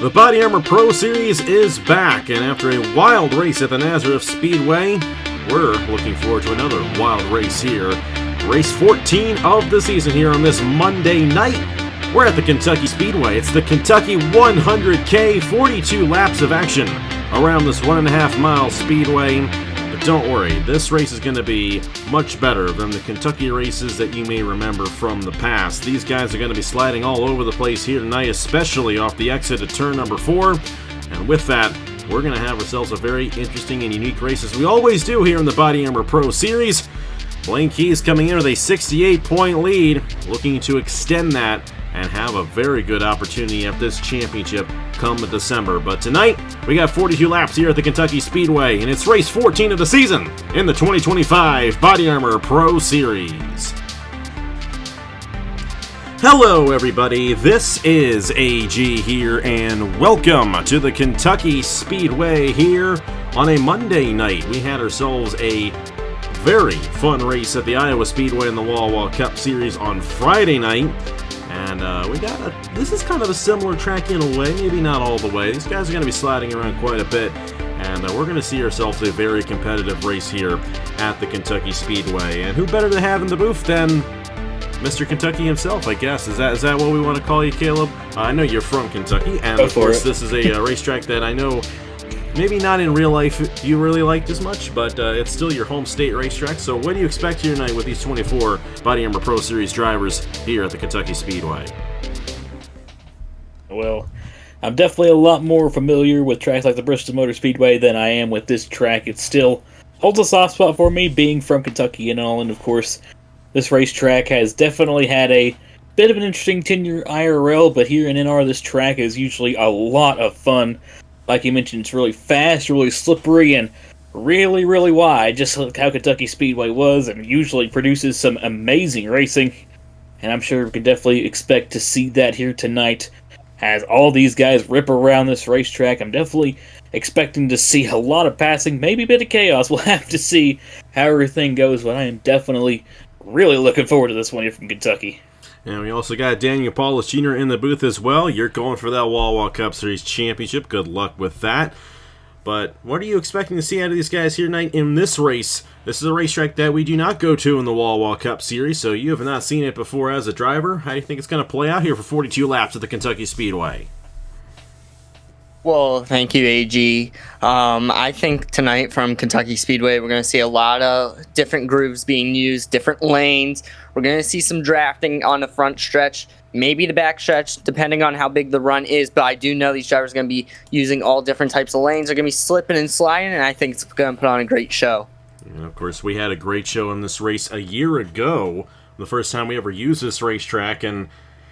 The BodyArmor Pro Series is back, and after a wild race at the Nazareth Speedway, we're looking forward to another wild race here. Race 14 of the season here on this Monday night. We're at the Kentucky Speedway. It's the Kentucky 100K, 42 laps of action around this 1.5 mile speedway. But don't worry, this race is going to be much better than the Kentucky races that you may remember from the past. These guys are going to be sliding all over the place here tonight, especially off the exit at turn number 4. And with that, we're going to have ourselves a very interesting and unique race, as we always do here in the BodyArmor Pro Series. Blaine Keys coming in with a 68-point lead, looking to extend that and have a very good opportunity at this championship come December. But tonight, we got 42 laps here at the Kentucky Speedway, and it's race 14 of the season in the 2025 BodyArmor Pro Series. Hello everybody, this is AG here, and welcome to the Kentucky Speedway here on a Monday night. We had ourselves a very fun race at the Iowa Speedway in the Wall Wall Cup Series on Friday night. And this is kind of a similar track in a way, maybe not all the way. These guys are going to be sliding around quite a bit, and we're going to see ourselves a very competitive race here at the Kentucky Speedway. And who better to have in the booth than Mr. Kentucky himself, I guess. Is that what we want to call you, Caleb? I know you're from Kentucky, and of course this is a racetrack that I know maybe not in real life you really liked as much, but it's still your home state racetrack. So what do you expect here tonight with these 24 BodyArmor Pro Series drivers here at the Kentucky Speedway? Well, I'm definitely a lot more familiar with tracks like the Bristol Motor Speedway than I am with this track. It still holds a soft spot for me, being from Kentucky and all, and of course, this racetrack has definitely had a bit of an interesting tenure IRL, but here in NR, this track is usually a lot of fun. Like you mentioned, it's really fast, really slippery, and really, really wide, just like how Kentucky Speedway was, and usually produces some amazing racing. And I'm sure we can definitely expect to see that here tonight, as all these guys rip around this racetrack. I'm definitely expecting to see a lot of passing, maybe a bit of chaos. We'll have to see how everything goes, but I am definitely really looking forward to this one here from Kentucky. And we also got Daniel Paulus Jr. in the booth as well. You're going for that Wall Wall Cup Series championship. Good luck with that. But what are you expecting to see out of these guys here tonight in this race? This is a racetrack that we do not go to in the Wall Wall Cup Series, so you have not seen it before as a driver. How do you think it's going to play out here for 42 laps at the Kentucky Speedway? Well, thank you, AG. I think tonight from Kentucky Speedway, we're going to see a lot of different grooves being used, different lanes. We're going to see some drafting on the front stretch, maybe the back stretch, depending on how big the run is. But I do know these drivers are going to be using all different types of lanes. They're going to be slipping and sliding, and I think it's going to put on a great show. And of course, we had a great show in this race a year ago, the first time we ever used this racetrack, and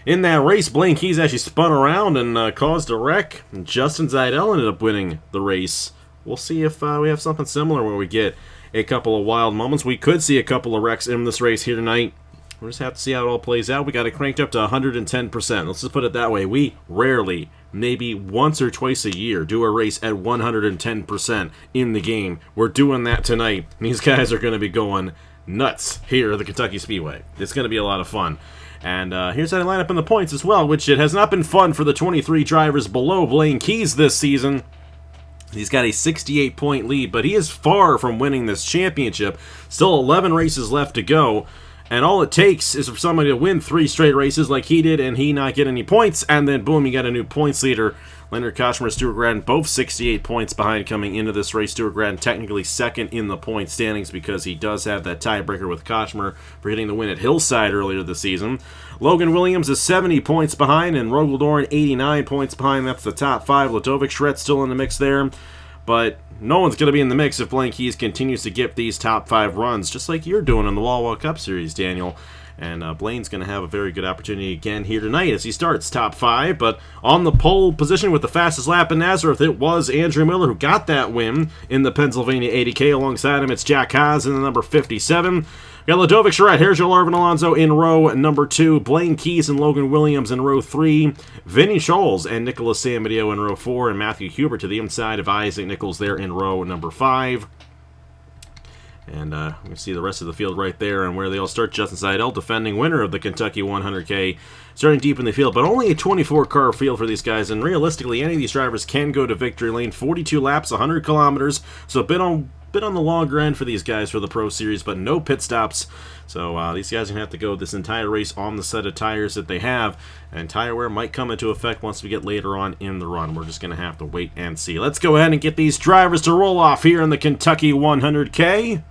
in that race, Blaine Keys actually spun around and caused a wreck, and Justin Zeidel ended up winning the race. We'll see if we have something similar where we get a couple of wild moments. We could see a couple of wrecks in this race here tonight. We'll just have to see how it all plays out. We got it cranked up to 110%. Let's just put it that way. We rarely, maybe once or twice a year, do a race at 110% in the game. We're doing that tonight. These guys are going to be going nuts here at the Kentucky Speedway. It's going to be a lot of fun. And here's how they line up in the points as well, which it has not been fun for the 23 drivers below Blaine Keys this season. He's got a 68-point lead, but he is far from winning this championship. Still 11 races left to go, and all it takes is for somebody to win 3 straight races like he did and he not get any points, and then boom, you got a new points leader. Leonard Koshmer and Stuart Gradden both 68 points behind coming into this race. Stuart Gradden technically second in the point standings because he does have that tiebreaker with Koshmer for hitting the win at Hillside earlier this season. Logan Williams is 70 points behind, and Rogel Doran 89 points behind. That's the top 5. Ladovic Schrett's still in the mix there, but no one's going to be in the mix if Blaine Keys continues to get these top 5 runs, just like you're doing in the Wall Wall Cup Series, Daniel. And Blaine's going to have a very good opportunity again here tonight as he starts top 5. But on the pole position with the fastest lap in Nazareth, it was Andrew Miller who got that win in the Pennsylvania 80K. Alongside him, it's Jack Haas in the number 57. Got Ladovic Schredt, Hergel Arvin Alonso in row number 2, Blaine Keys and Logan Williams in row 3, Vinny Scholes and Nicholas Samadeo in row 4, and Matthew Hubert to the inside of Isaac Nichols there in row number 5. And you can see the rest of the field right there and where they all start. Justin Seidel, defending winner of the Kentucky 100K, starting deep in the field. But only a 24-car field for these guys, and realistically, any of these drivers can go to victory lane. 42 laps, 100 kilometers, so a bit on the longer end for these guys for the Pro Series, but no pit stops. So these guys are going to have to go this entire race on the set of tires that they have, and tire wear might come into effect once we get later on in the run. We're just going to have to wait and see. Let's go ahead and get these drivers to roll off here in the Kentucky 100K.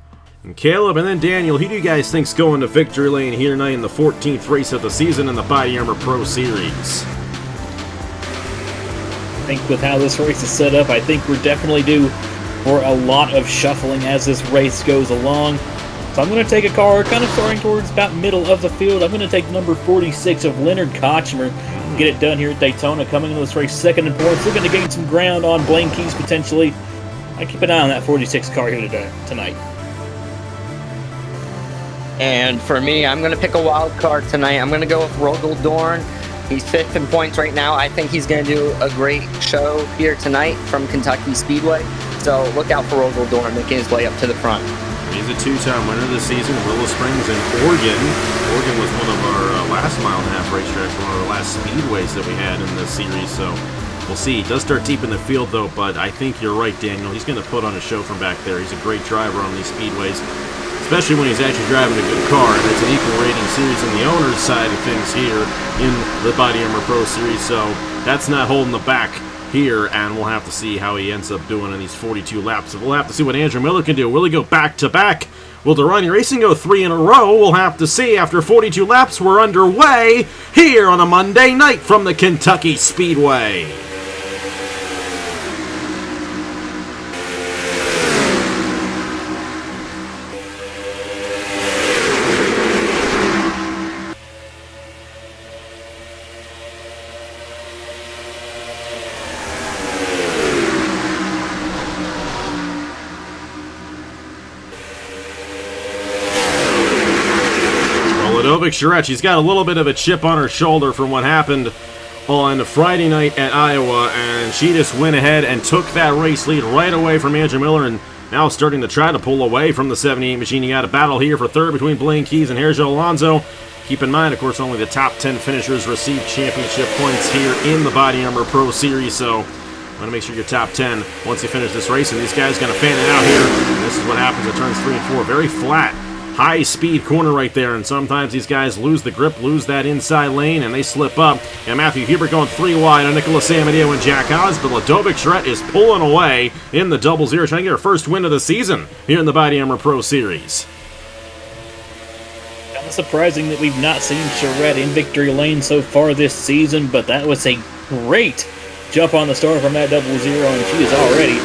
And Caleb and then Daniel, who do you guys think's going to victory lane here tonight in the 14th race of the season in the BodyArmor Pro Series? I think with how this race is set up, I think we're definitely due for a lot of shuffling as this race goes along. So I'm going to take a car kind of starting towards about middle of the field. I'm going to take number 46 of Leonard Kochmer, get it done here at Daytona, coming into this race second in points, looking to gain some ground on Blaine Keys potentially. I keep an eye on that 46 car here tonight. And for me, I'm going to pick a wild card tonight. I'm going to go with Rogel Dorn. He's 5th in points right now. I think he's going to do a great show here tonight from Kentucky Speedway. So look out for Rogel Dorn making his way up to the front. He's a two-time winner this season in Willow Springs and Oregon. Oregon was one of our last mile-and-a-half racetracks, one of our last speedways that we had in this series. So we'll see. He does start deep in the field, though, but I think you're right, Daniel. He's going to put on a show from back there. He's a great driver on these speedways, especially when he's actually driving a good car, and it's an equal rating series on the owner's side of things here in the BodyArmor Pro Series, so that's not holding the back here, and we'll have to see how he ends up doing in these 42 laps. We'll have to see what Andrew Miller can do. Will he go back-to-back? Will Durrani Racing go 3 in a row? We'll have to see. After 42 laps, we're underway here on a Monday night from the Kentucky Speedway. She's got a little bit of a chip on her shoulder from what happened on Friday night at Iowa, and she just went ahead and took that race lead right away from Andrew Miller, and now starting to try to pull away from the 78 machine. You got a battle here for third between Blaine Keys and Sergio Alonso. Keep in mind, of course, only the top 10 finishers receive championship points here in the BodyArmor Pro Series, so want to make sure you're top 10 once you finish this race, and these guys going to fan it out here. And this is what happens at turns 3 and 4. Very flat, high-speed corner right there, and sometimes these guys lose the grip, lose that inside lane, and they slip up. And Matthew Hubert going 3 wide on Nicholas Amadeo and Jack Oz, but Ladovic Charette is pulling away in the 0-0, trying to get her first win of the season here in the BodyArmor Pro Series. Kind of surprising that we've not seen Charette in victory lane so far this season, but that was a great jump on the start from that 0-0, and she is already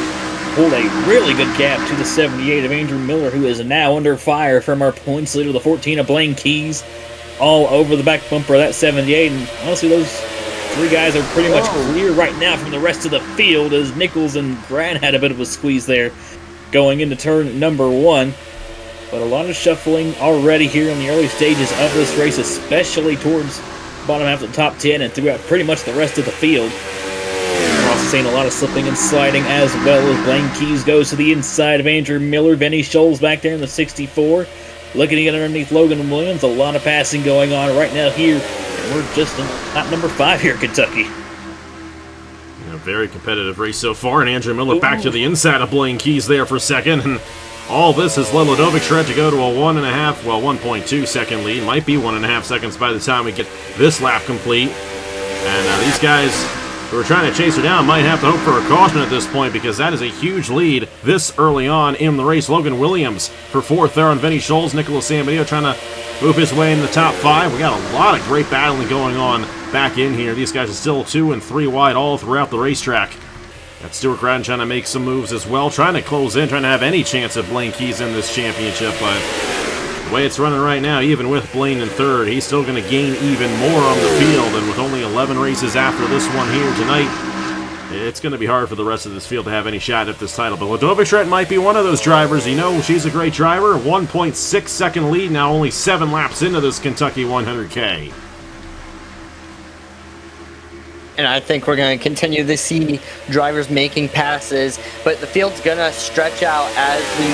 pulled a really good gap to the 78 of Andrew Miller, who is now under fire from our points leader, the 14 of Blaine Keys, all over the back bumper of that 78. And honestly, those three guys are pretty much clear right now from the rest of the field, as Nichols and Grant had a bit of a squeeze there going into turn number 1. But a lot of shuffling already here in the early stages of this race, especially towards the bottom half of the top 10 and throughout pretty much the rest of the field. We're also seeing a lot of slipping and sliding as well, as Blaine Keys goes to the inside of Andrew Miller. Vinny Scholes back there in the 64. Looking to get underneath Logan Williams. A lot of passing going on right now here. And we're just in hot number 5 here in Kentucky. A very competitive race so far, and Andrew Miller back to the inside of Blaine Keys there for second. And all this has led Ladovic Charette to go to a 1.2 second lead. Might be 1.5 seconds by the time we get this lap complete. And these guys who are trying to chase her down might have to hope for a caution at this point, because that is a huge lead this early on in the race. Logan Williams for 4th there on Vinny Scholes. Nicholas Amadeo trying to move his way in the top 5. We got a lot of great battling going on back in here. These guys are still 2 and 3 wide all throughout the racetrack. Got Stuart Gratton trying to make some moves as well, trying to close in, trying to have any chance of Blaine Keys in this championship, but the way it's running right now, even with Blaine in 3rd, he's still going to gain even more on the field, and with only 11 races after this one here tonight, it's going to be hard for the rest of this field to have any shot at this title. But Ladovic Charette might be one of those drivers. You know, she's a great driver. 1.6 second lead now, only 7 laps into this Kentucky 100K. And I think we're going to continue to see drivers making passes, but the field's going to stretch out as we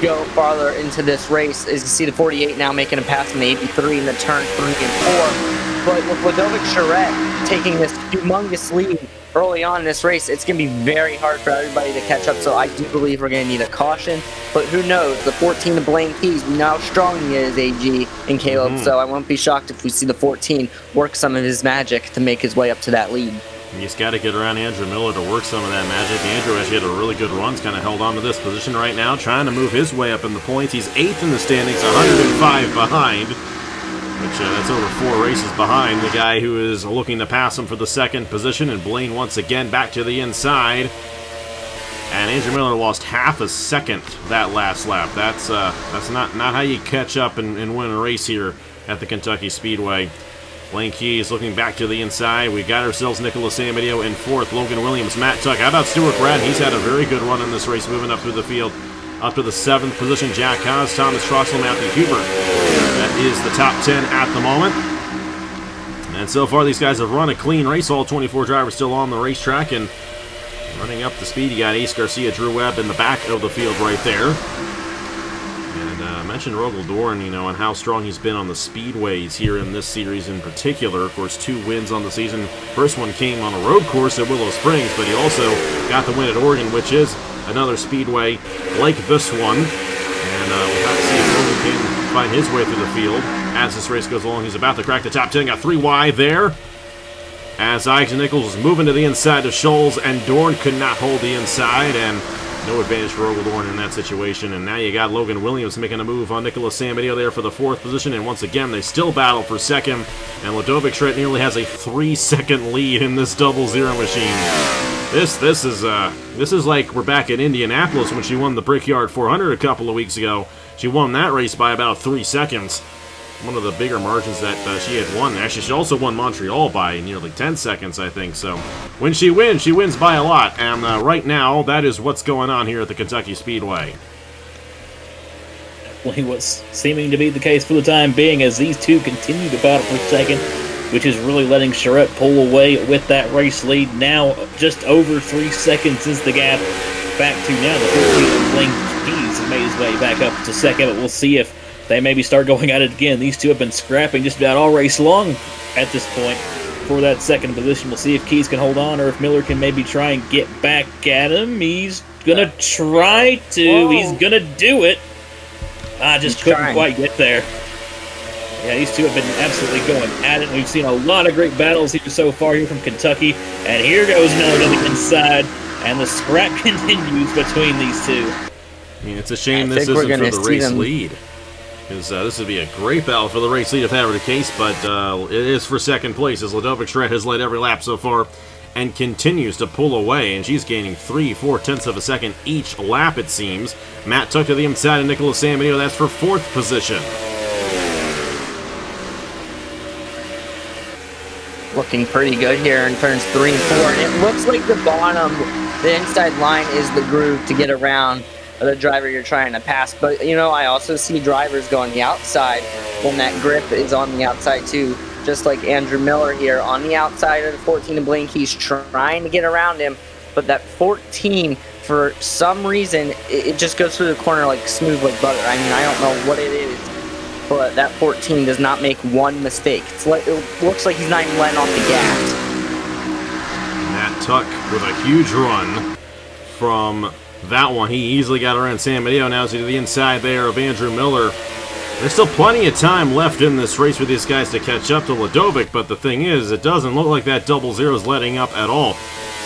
go farther into this race is you see the 48 now making a pass from the 83 in the turn 3 and 4. But with Ludovic Charette taking this humongous lead early on in this race, it's going to be very hard for everybody to catch up. So I do believe we're going to need a caution. But who knows? The 14 of Blaine Keys, we know how strong he is, AG and Caleb. So I won't be shocked if we see the 14 work some of his magic to make his way up to that lead. He's got to get around Andrew Miller to work some of that magic. Andrew actually had a really good run. He's kind of held on to this position right now, trying to move his way up in the points. He's 8th in the standings, 105 behind, which that's over 4 races behind the guy who is looking to pass him for the 2nd position. And Blaine once again back to the inside. And Andrew Miller lost half a second that last lap. That's not how you catch up and win a race here at the Kentucky Speedway. Blaine Keys looking back to the inside. We got ourselves Nicholas Samedeo in 4th. Logan Williams, Matt Tuck. How about Stuart Brad? He's had a very good run in this race, moving up through the field. Up to the 7th position, Jack Haas, Thomas Troxel, Matthew Hubert. That is the top 10 at the moment. And so far, these guys have run a clean race. All 24 drivers still on the racetrack. And running up the speed, you got Ace Garcia, Drew Webb in the back of the field right there. And I mentioned Rogel Dorn, and how strong he's been on the speedways here in this series in particular. Of course, 2 wins on the season. First one came on a road course at Willow Springs, but he also got the win at Oregon, which is another speedway like this one. And we'll have to see if Rogel can find his way through the field as this race goes along. He's about to crack the top 10. Got 3 wide there. As Isaac Nichols is moving to the inside of Scholes, and Dorn could not hold the inside, and no advantage for Rogel Dorn in that situation. And now you got Logan Williams making a move on Nicholas Samedeo there for the 4th position, and once again they still battle for 2nd, and Ludovic Schritt nearly has a 3-second lead in this double zero machine. This is like we're back in Indianapolis when she won the Brickyard 400 a couple of weeks ago. She won that race by about 3 seconds. One of the bigger margins that she had won. Actually, she also won Montreal by nearly 10 seconds, I think. So when she wins by a lot. And right now, that is what's going on here at the Kentucky Speedway. What's seeming to be the case for the time being as these two continue to battle for 2nd, which is really letting Charette pull away with that race lead. Now, just over 3 seconds is the gap back to now the 14th. Blaine Keys has made his way back up to 2nd, but we'll see if they maybe start going at it again. These two have been scrapping just about all race long at this point for that 2nd position. We'll see if Keys can hold on or if Miller can maybe try and get back at him. He's going to try to. Whoa. He's going to do it. Just couldn't quite get there. Yeah, these two have been absolutely going at it. We've seen a lot of great battles here so far here from Kentucky. And here goes Miller to the inside. And the scrap continues between these two. I mean, it's a shame this isn't for the race lead. Because this would be a great battle for the race lead if that were the case, but it is for 2nd place as Ludovic Schritt has led every lap so far and continues to pull away, and she's gaining 3/4 tenths of a second each lap, it seems. Matt Tuck to the inside of Nicholas Samedeo, that's for 4th position. Looking pretty good here in turns 3 and 4, and it looks like the inside line is the groove to get around the driver you're trying to pass. But I also see drivers going the outside when that grip is on the outside too, just like Andrew Miller here on the outside of the 14 and Blaine Keys trying to get around him, but that 14 for some reason it just goes through the corner like smooth like butter. I mean, I don't know what it is, but that 14 does not make one mistake. It looks like he's not even letting off the gas. Matt Tuck with a huge run from that one. He easily got around Samedeo. Now to the inside there of Andrew Miller. There's still plenty of time left in this race for these guys to catch up to Ludovic, but the thing is, it doesn't look like that double zero is letting up at all.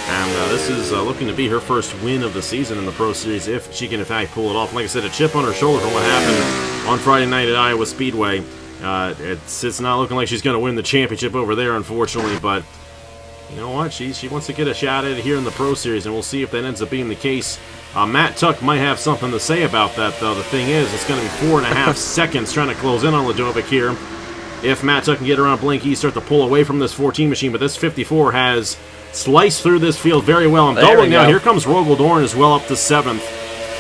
And this is looking to be her first win of the season in the Pro Series, if she can in fact pull it off. Like I said, a chip on her shoulder from what happened on Friday night at Iowa Speedway. It's not looking like she's going to win the championship over there, unfortunately, but you know what? She wants to get a shot at it here in the Pro Series, and we'll see if that ends up being the case. Matt Tuck might have something to say about that, though. The thing is, it's going to be 4.5 seconds trying to close in on Ludovic here. If Matt Tuck can get around Blaine Keys, start to pull away from this 14 machine, but this 54 has sliced through this field very well. And doubling now, here comes Rogel Dorn as well up to 7th.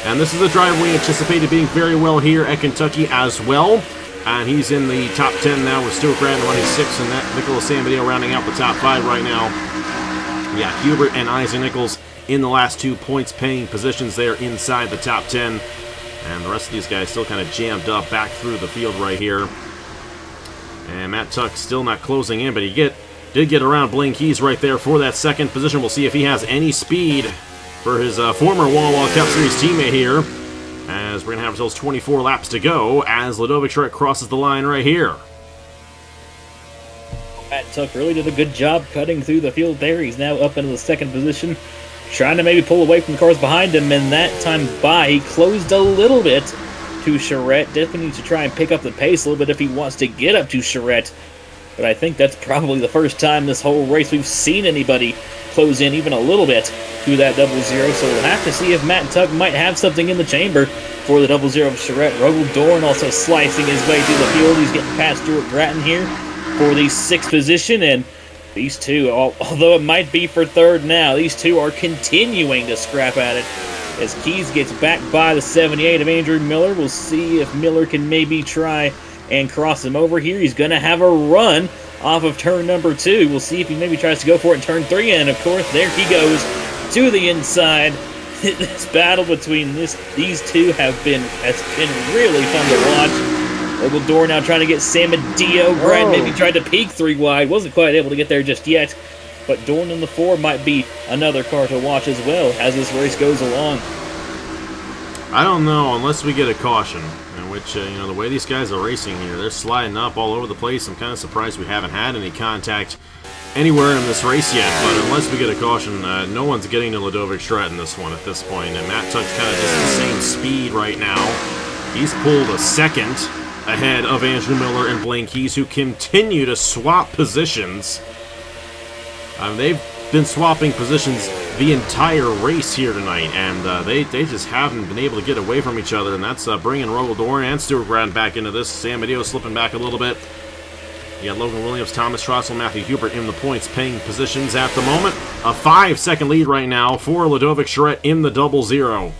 And this is a driver we anticipated being very well here at Kentucky as well. And he's in the top 10 now with Stuart Bratton running 6th, and that Nicholas Samedeo rounding out the top 5 right now. Yeah, Hubert and Isaac Nichols in the last 2 points paying positions there inside the top 10. And the rest of these guys still kind of jammed up back through the field right here. And Matt Tuck still not closing in, but he did get around Blaine Keys right there for that second position. We'll see if he has any speed for his former Wawa Cup Series teammate here. As we're going to have ourselves 24 laps to go as Ludovic Charette crosses the line right here. Matt Tuck really did a good job cutting through the field there. He's now up into the second position, trying to maybe pull away from the cars behind him, and that time by, he closed a little bit to Charette. Definitely needs to try and pick up the pace a little bit if he wants to get up to Charette. But I think that's probably the first time this whole race we've seen anybody close in even a little bit to that 0-0. So we'll have to see if Matt Tuck might have something in the chamber for the 0-0 of Charette. Rogel Dorn also slicing his way through the field. He's getting past Stuart Grattan here for the 6th position. And these two, although it might be for third now, these two are continuing to scrap at it. As Keys gets back by the 78 of Andrew Miller, we'll see if Miller can maybe try and cross him over here. He's going to have a run off of turn number 2. We'll see if he maybe tries to go for it in turn 3, and of course, there he goes to the inside. This battle between these two has been really fun to watch. Rogel Dorn now trying to get Sam Adio. Grant maybe tried to peek 3 wide, wasn't quite able to get there just yet. But Dorn in the 4 might be another car to watch as well as this race goes along. I don't know, unless we get a caution, in which, the way these guys are racing here, they're sliding up all over the place. I'm kind of surprised we haven't had any contact anywhere in this race yet, but unless we get a caution, no one's getting to Ludovic Charette in this one at this point. And Matt Tuck's kind of just the same speed right now. He's pulled a second ahead of Andrew Miller and Blaine Keys, who continue to swap positions. They've been swapping positions the entire race here tonight, and they just haven't been able to get away from each other, and that's bringing Rogel Dorn and Stuart Grattan back into this. Sam Adio slipping back a little bit. You got Logan Williams, Thomas Trossel, Matthew Hubert in the points paying positions at the moment. A 5-second lead right now for Ludovic Charette in the 0-0.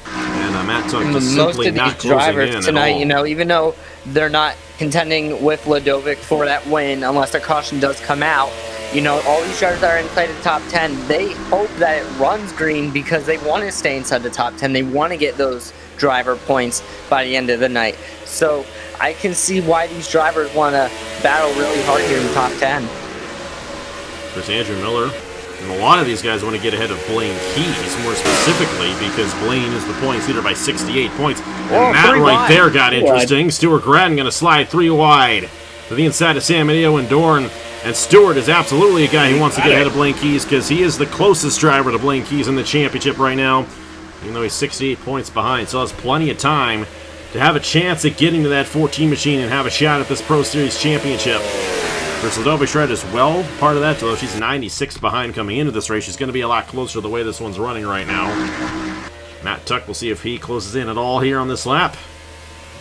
And Matt Tuck just simply not closing in tonight, at all. even though they're not contending with Ludovic for that win, unless a caution does come out. All these drivers that are inside the top 10, they hope that it runs green because they want to stay inside the top 10. They want to get those driver points by the end of the night. So I can see why these drivers want to battle really hard here in the top 10. There's Andrew Miller. And a lot of these guys want to get ahead of Blaine Keys, more specifically, because Blaine is the points leader by 68 points. And that right there got interesting. Stuart Grattan going to slide 3 wide to the inside of Sam Adio and Dorn. And Stewart is absolutely a guy who wants to get ahead of Blaine Keys because he is the closest driver to Blaine Keys in the championship right now, even though he's 68 points behind. So has plenty of time to have a chance at getting to that 14 machine and have a shot at this Pro Series championship. Versus Ludovic Charette as well. Part of that, though, she's 96 behind coming into this race. She's going to be a lot closer the way this one's running right now. Matt Tuck, we'll see if he closes in at all here on this lap.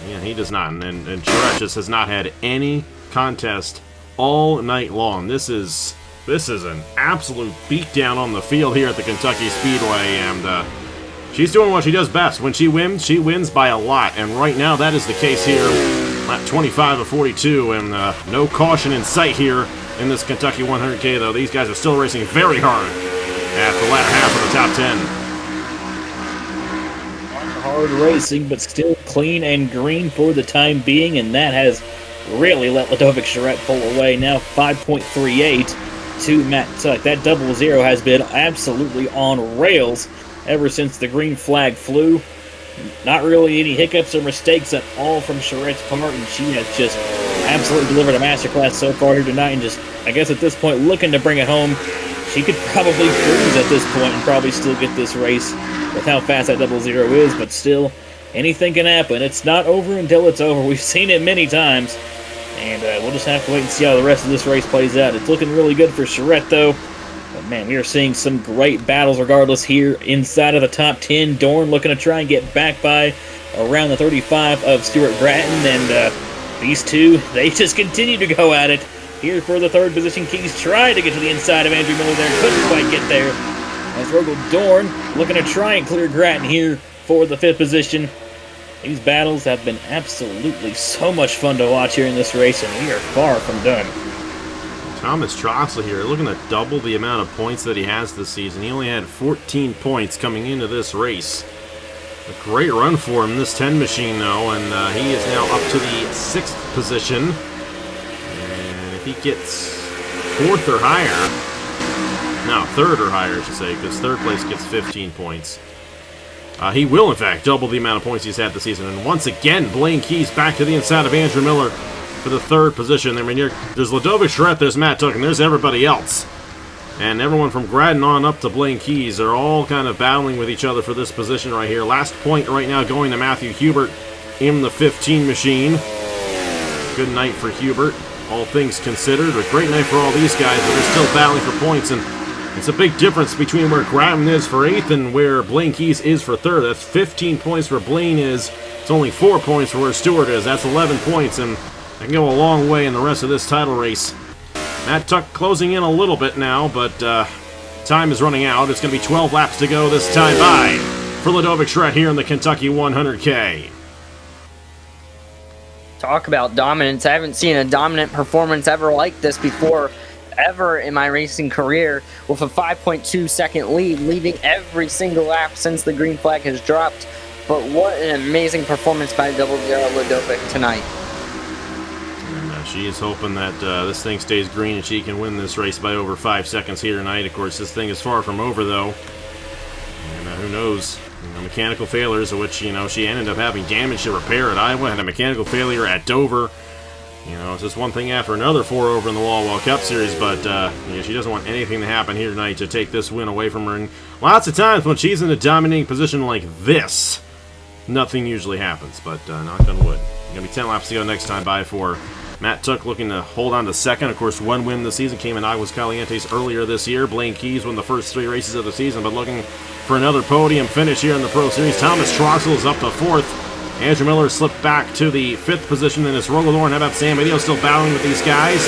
Yeah, he does not. And Charette just has not had any contest all night long. This is an absolute beatdown on the field here at the Kentucky Speedway, and she's doing what she does best. When she wins by a lot, and right now that is the case here. Lap 25 of 42, and no caution in sight here in this Kentucky 100K, though. These guys are still racing very hard at the latter half of the top 10. Hard racing, but still clean and green for the time being, and that has really let Ludovic Charette pull away. Now 5.38 to Matt Tuck. That 0-0 has been absolutely on rails ever since the green flag flew. Not really any hiccups or mistakes at all from Charette's part, and she has just absolutely delivered a masterclass so far here tonight, and just, I guess at this point, looking to bring it home. She could probably cruise at this point and probably still get this race with how fast that 0-0 is, but still, anything can happen. It's not over until it's over. We've seen it many times, and we'll just have to wait and see how the rest of this race plays out. It's looking really good for Charette, though. But man, we are seeing some great battles regardless here inside of the top 10. Dorn looking to try and get back by around the 35 of Stuart Grattan, and these two, they just continue to go at it. Here for the third position, Keys tried to get to the inside of Andrew Miller there, couldn't quite get there. As Rogel Dorn looking to try and clear Grattan here for the fifth position. These battles have been absolutely so much fun to watch here in this race, and we are far from done. Thomas Trossel here, looking to double the amount of points that he has this season. He only had 14 points coming into this race. A great run for him, this 10 machine, though, and he is now up to the 6th position. And if he gets 4th or higher, no, 3rd or higher, I should say, because 3rd place gets 15 points. He will, in fact, double the amount of points he's had this season. And once again, Blaine Keys back to the inside of Andrew Miller for the 3rd position. I mean, there's Ludovic Charette, there's Matt Tuck, and there's everybody else. And everyone from Grattan on up to Blaine Keys are all kind of battling with each other for this position right here. Last point right now going to Matthew Hubert in the 15 machine. Good night for Hubert, all things considered. A great night for all these guys, but they're still battling for points. And it's a big difference between where Grattan is for 8th and where Blaine Keys is for 3rd. That's 15 points where Blaine is. It's only 4 points for where Stewart is. That's 11 points, and that can go a long way in the rest of this title race. Matt Tuck closing in a little bit now, but time is running out. It's going to be 12 laps to go this time by for Ludovic Charette here in the Kentucky 100K. Talk about dominance. I haven't seen a dominant performance ever like this before, ever in my racing career, with a 5.2 second lead, leading every single lap since the green flag has dropped. But what an amazing performance by Double Zero Ludovic tonight. And she is hoping that this thing stays green and she can win this race by over 5 seconds here tonight. Of course, this thing is far from over, though. And who knows? Mechanical failures, of which, she ended up having damage to repair at Iowa, had a mechanical failure at Dover. It's just one thing after another for over in the Wall Cup Series, but she doesn't want anything to happen here tonight to take this win away from her. And lots of times when she's in a dominating position like this, nothing usually happens, but knock on wood. Going to be 10 laps to go next time by for Matt Tuck, looking to hold on to 2nd. Of course, one win this season came in Aguas Calientes earlier this year. Blaine Keys won the first 3 races of the season, but looking for another podium finish here in the Pro Series. Thomas Troxel is up to 4th. Andrew Miller slipped back to the 5th position, and it's Rogalor and how about Sam Video still battling with these guys.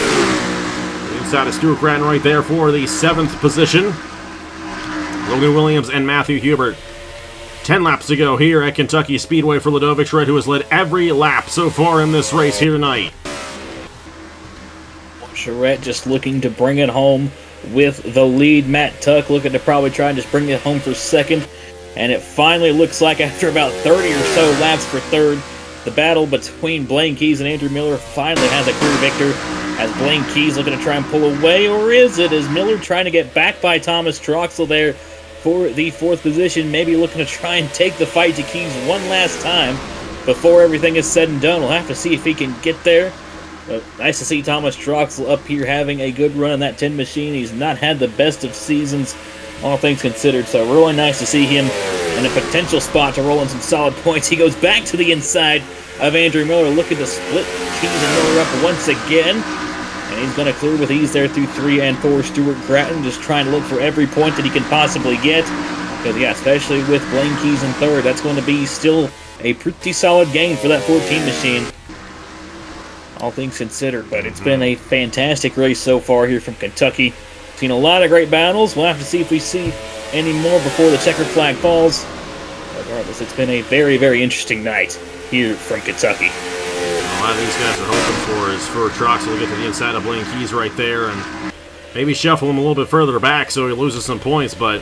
Inside of Stuart Grattan right there for the 7th position. Logan Williams and Matthew Hubert. 10 laps to go here at Kentucky Speedway for Ludovic Charette, who has led every lap so far in this race here tonight. Charette just looking to bring it home with the lead. Matt Tuck looking to probably try and just bring it home for 2nd. And it finally looks like after about 30 or so laps for 3rd, the battle between Blaine Keys and Andrew Miller finally has a career victor. As Blaine Keys looking to try and pull away, or is it? Is Miller trying to get back by Thomas Troxel there for the 4th position, maybe looking to try and take the fight to Keys one last time before everything is said and done. We'll have to see if he can get there. But nice to see Thomas Troxel up here having a good run in that 10 machine. He's not had the best of seasons, all things considered, so really nice to see him in a potential spot to roll in some solid points. He goes back to the inside of Andrew Miller, looking to split Keys and Miller up once again. And he's going to clear with ease there through 3 and 4. Stuart Grattan just trying to look for every point that he can possibly get. Because, yeah, especially with Blaine Keys in 3rd, that's going to be still a pretty solid gain for that 14 machine, all things considered. But it's been a fantastic race so far here from Kentucky. Seen a lot of great battles. We'll have to see if we see any more before the checkered flag falls. Regardless, it's been a very, very interesting night here from Kentucky. A lot of these guys are hoping for is for Troxel to get to the inside of Blaine Keys right there and maybe shuffle him a little bit further back so he loses some points. But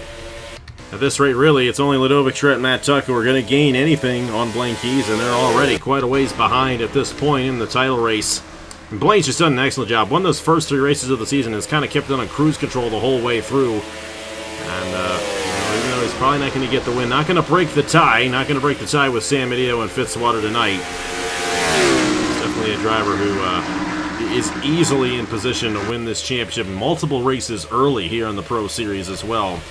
at this rate, really, it's only Ludovic Charette and Matt Tuck who are going to gain anything on Blaine Keys, and they're already quite a ways behind at this point in the title race. And Blaine's just done an excellent job. Won those first 3 races of the season, has kind of kept it on cruise control the whole way through. And, even though he's probably not going to get the win, not going to break the tie, with Sam Idio and Fitzwater tonight. He's definitely a driver who is easily in position to win this championship. Multiple races early here in the Pro Series as well.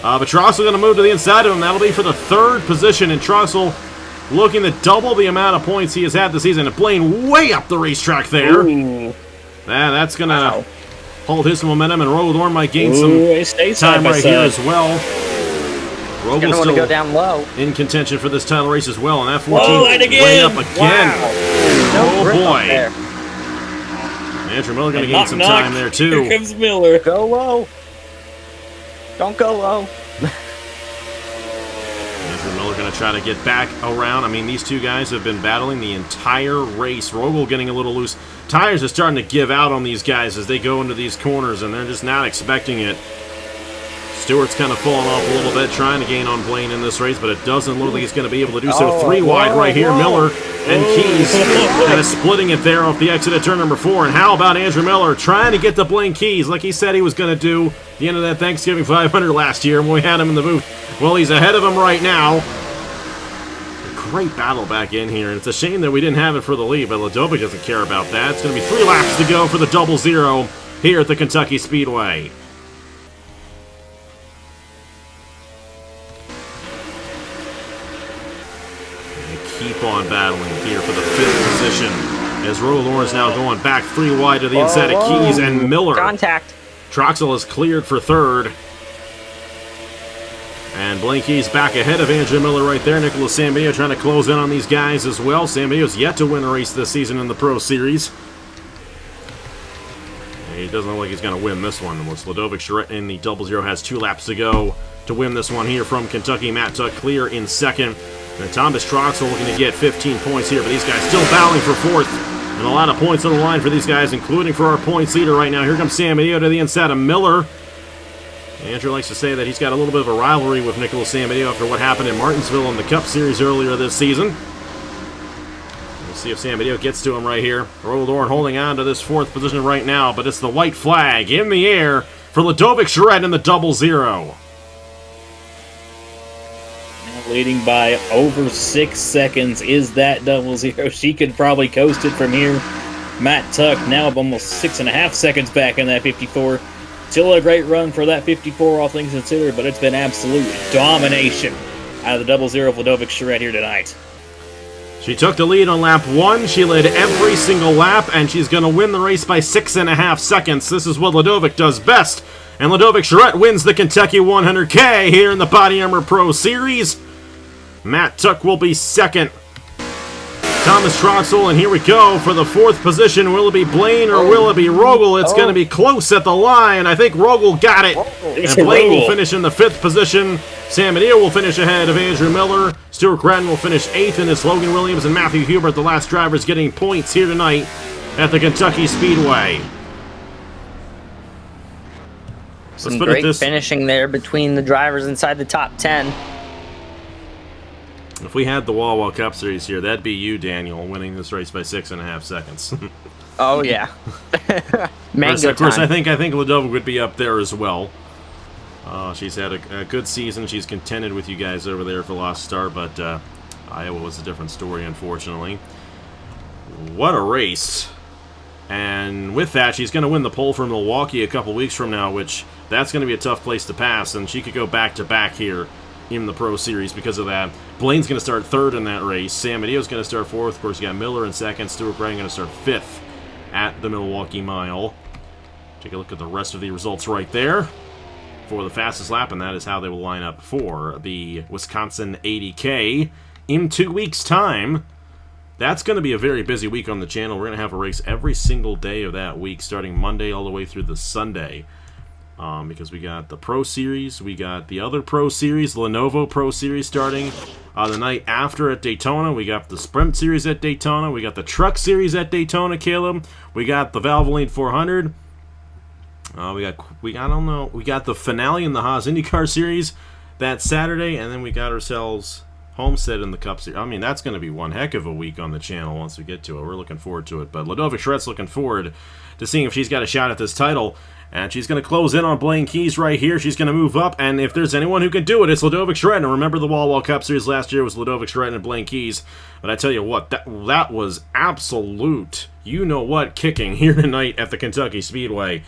But Troxel going to move to the inside of him. That'll be for the 3rd position, and Troxel looking to double the amount of points he has had this season. And Blaine way up the racetrack there. That's going to hold his momentum, and Rogador might gain some time right here as well. Rogal's still go down low in contention for this title race as well, and F14 way up again. Wow. Oh boy. Andrew Miller going to gain some time there too. Here comes Miller. Go low. Don't go low. Andrew Miller going to try to get back around. I mean, these two guys have been battling the entire race. Rogel getting a little loose. Tires are starting to give out on these guys as they go into these corners, and they're just not expecting it. Stewart's kind of falling off a little bit, trying to gain on Blaine in this race, but it doesn't look like he's going to be able to do so. 3 wide right here. Miller and Keys kind of splitting it there off the exit of turn number 4. And how about Andrew Miller trying to get to Blaine Keys like he said he was going to do at the end of that Thanksgiving 500 last year when we had him in the booth. Well, he's ahead of him right now. Great battle back in here, and it's a shame that we didn't have it for the lead, but Ladovic doesn't care about that. It's going to be 3 laps to go for the 0-0 here at the Kentucky Speedway. They keep on battling here for the 5th position, as Royal Lawrence now going back 3 wide to the inside of Keys and Miller. Contact. Troxel is cleared for 3rd. And Blaine Keys back ahead of Andrew Miller right there. Nicholas Sambenio trying to close in on these guys as well. Sambenio's yet to win a race this season in the Pro Series. He doesn't look like he's going to win this one. Ladovic Charette in the 0-0 has 2 laps to go to win this one here from Kentucky. Matt Tuck clear in 2nd. And Thomas Troxel looking to get 15 points here, but these guys still battling for 4th. And a lot of points on the line for these guys, including for our points leader right now. Here comes Sambenio to the inside of Miller. Andrew likes to say that he's got a little bit of a rivalry with Nicholas Sambenio after what happened in Martinsville in the Cup Series earlier this season. We'll see if Sambenio gets to him right here. Royal Dorn holding on to this 4th position right now, but it's the white flag in the air for Ladovic Charette in the 0-0. Now leading by over 6 seconds is that 0-0. She could probably coast it from here. Matt Tuck now almost 6.5 seconds back in that 54. Still a great run for that 54, all things considered, but it's been absolute domination out of the 0-0 of Ladovic Charette here tonight. She took the lead on lap 1. She led every single lap, and she's going to win the race by 6.5 seconds. This is what Ladovic does best. And Ladovic Charette wins the Kentucky 100K here in the BodyArmor Pro Series. Matt Tuck will be 2nd. Thomas Troxel, and here we go for the 4th position. Will it be Blaine or will it be Rogel? It's going to be close at the line. I think Rogel got it. And Blaine will finish in the 5th position. Sambenio will finish ahead of Andrew Miller. Stuart Gratton will finish 8th, and it's Logan Williams and Matthew Hubert, the last drivers, getting points here tonight at the Kentucky Speedway. Some great finishing there between the drivers inside the top 10. If we had the Wawa Cup Series here, that'd be you, Daniel, winning this race by 6.5 seconds. Oh yeah, of course, I think Ladovic would be up there as well. She's had a good season. She's contended with you guys over there for Lost Star, but Iowa was a different story, unfortunately. What a race! And with that, she's going to win the pole for Milwaukee a couple weeks from now, which that's going to be a tough place to pass, and she could go back-to-back here in the Pro Series because of that. Blaine's going to start 3rd in that race. Sambenio's going to start 4th. Of course, you got Miller in 2nd. Stuart Gratton going to start 5th at the Milwaukee Mile. Take a look at the rest of the results right there for the fastest lap, and that is how they will line up for the Wisconsin 80K in 2 weeks' time. That's going to be a very busy week on the channel. We're going to have a race every single day of that week, starting Monday all the way through the Sunday. Because we got the Pro Series, we got the other Pro Series, Lenovo Pro Series starting the night after at Daytona. We got the Sprint Series at Daytona. We got the Truck Series at Daytona, Caleb. We got the Valvoline 400. We got the finale in the Haas IndyCar Series that Saturday, and then we got ourselves Homestead in the Cup Series. I mean, that's going to be one heck of a week on the channel once we get to it. We're looking forward to it. But Ladovic Charette's looking forward to seeing if she's got a shot at this title. And she's going to close in on Blaine Keys right here. She's going to move up, and if there's anyone who can do it, it's Ladovic Charette. And remember, the Wall Cup Series last year was Ladovic Charette and Blaine Keys. But I tell you what, that was absolute you-know-what kicking here tonight at the Kentucky Speedway.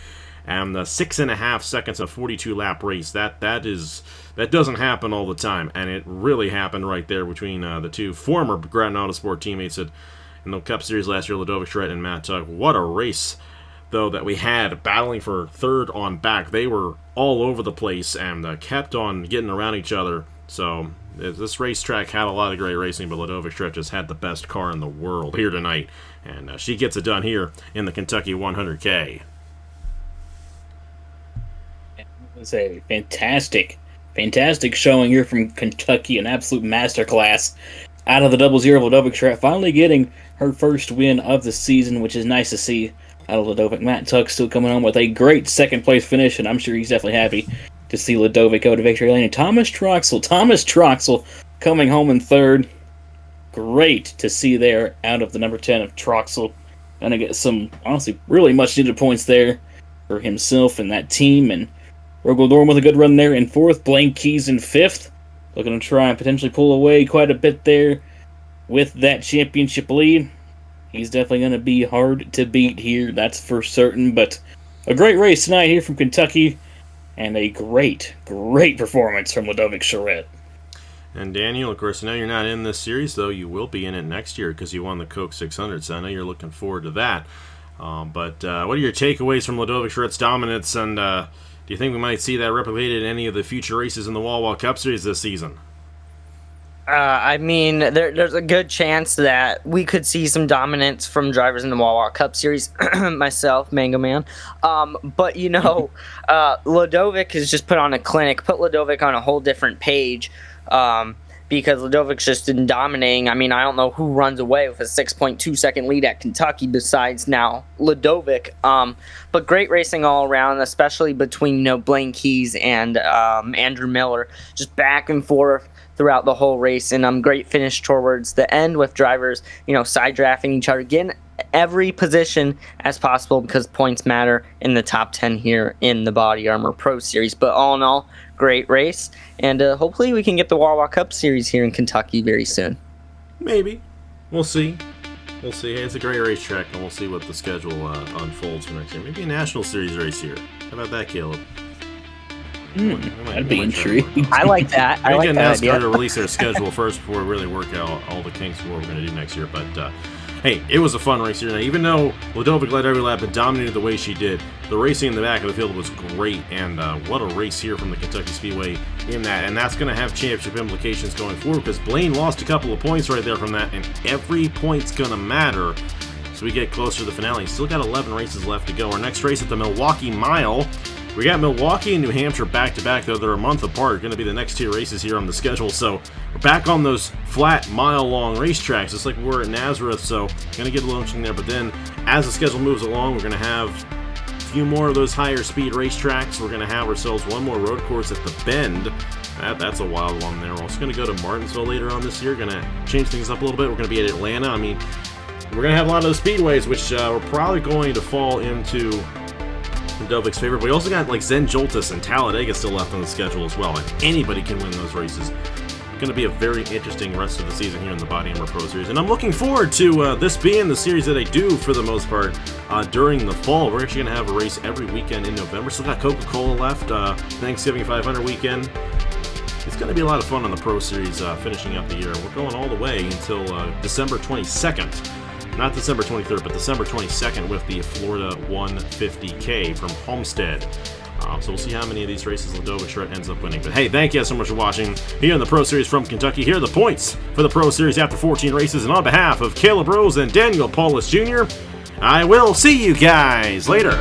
And the 6.5 seconds of 42-lap race, that doesn't happen all the time. And it really happened right there between the two former Grattan Autosport teammates in the Cup Series last year, Ladovic Charette and Matt Tuck. What a race, though, that we had battling for 3rd on back. They were all over the place and kept on getting around each other. So this racetrack had a lot of great racing, but Ladovic Charette just had the best car in the world here tonight. And she gets it done here in the Kentucky 100K. It's a fantastic showing here from Kentucky, an absolute masterclass out of the 0-0 Ladovic Charette, finally getting her first win of the season, which is nice to see out of Ladovic. Matt Tuck still coming on with a great 2nd place finish, and I'm sure he's definitely happy to see Ludovic go to victory lane. And Thomas Troxel coming home in third. Great to see there out of the number 10 of Troxel. Gonna get some, honestly, really much needed points there for himself and that team. And Rogaldorm with a good run there in fourth. Blaine Keys in fifth. Looking to try and potentially pull away quite a bit there with that championship lead. He's definitely going to be hard to beat here, that's for certain. But a great race tonight here from Kentucky, and a great performance from Ludovic Charette. And Daniel, of course, I know you're not in this series, though you will be in it next year because you won the Coke 600, so I know you're looking forward to that. But what are your takeaways from Ludovic Charette's dominance, and do you think we might see that replicated in any of the future races in the Wall Cup Series this season? I mean, there's a good chance that we could see some dominance from drivers in the Wawa Cup Series. Myself, Mango Man. But, you know, Ludovic has just put on a clinic, put Ludovic on a whole different page, because Ludovic's just been dominating. I mean, I don't know who runs away with a 6.2 second lead at Kentucky besides now Ludovic. But great racing all around, especially between, you know, Blaine Keys and Andrew Miller. Just back and forth throughout the whole race, and great finish towards the end with drivers, you know, side drafting each other, getting every position as possible because points matter in the top 10 here in the BodyArmor Pro Series. But all in all, great race, and hopefully we can get the Wawa Cup Series here in Kentucky very soon. Maybe. We'll see. We'll see. Hey, it's a great racetrack, and we'll see what the schedule unfolds for next year. Maybe a National Series race here. How about that, Caleb? That'd be intriguing. I like that. I like get that NASCAR idea. to release their schedule first before we really work out all the kinks of what we're going to do next year. But hey, it was a fun race here tonight. Even though Ludovic led every lap and dominated the way she did, the racing in the back of the field was great. And what a race here from the Kentucky Speedway in that. And that's going to have championship implications going forward because Blaine lost a couple of points right there from that, and every point's going to matter. So we get closer to the finale. Still got 11 races left to go. Our next race at the Milwaukee Mile. We got Milwaukee and New Hampshire back-to-back, though they're a month apart. Going to be the next two races here on the schedule. So we're back on those flat, mile-long racetracks, just like we were at Nazareth. So going to get a little interesting there. But then, as the schedule moves along, we're going to have a few more of those higher-speed racetracks. We're going to have ourselves one more road course at the Bend. That's a wild one there. We're also going to go to Martinsville later on this year. Going to change things up a little bit. We're going to be at Atlanta. I mean, we're going to have a lot of those speedways, which we're probably going to fall into Ludovic's favorite. But we also got like Zen Joltis and Talladega still left on the schedule as well, and anybody can win those races. Going to be a very interesting rest of the season here in the BodyArmor Pro Series, and I'm looking forward to this being the series that I do for the most part during the fall. We're actually going to have a race every weekend in November. Still got Coca-Cola left, Thanksgiving 500 weekend. It's going to be a lot of fun on the Pro Series finishing up the year. We're going all the way until December 22nd. Not December 23rd, but December 22nd with the Florida 150K from Homestead. So we'll see how many of these races Ludovic Charette ends up winning. But hey, thank you guys so much for watching here in the Pro Series from Kentucky. Here are the points for the Pro Series after 14 races. And on behalf of Caleb Rose and Daniel Paulus Jr., I will see you guys later.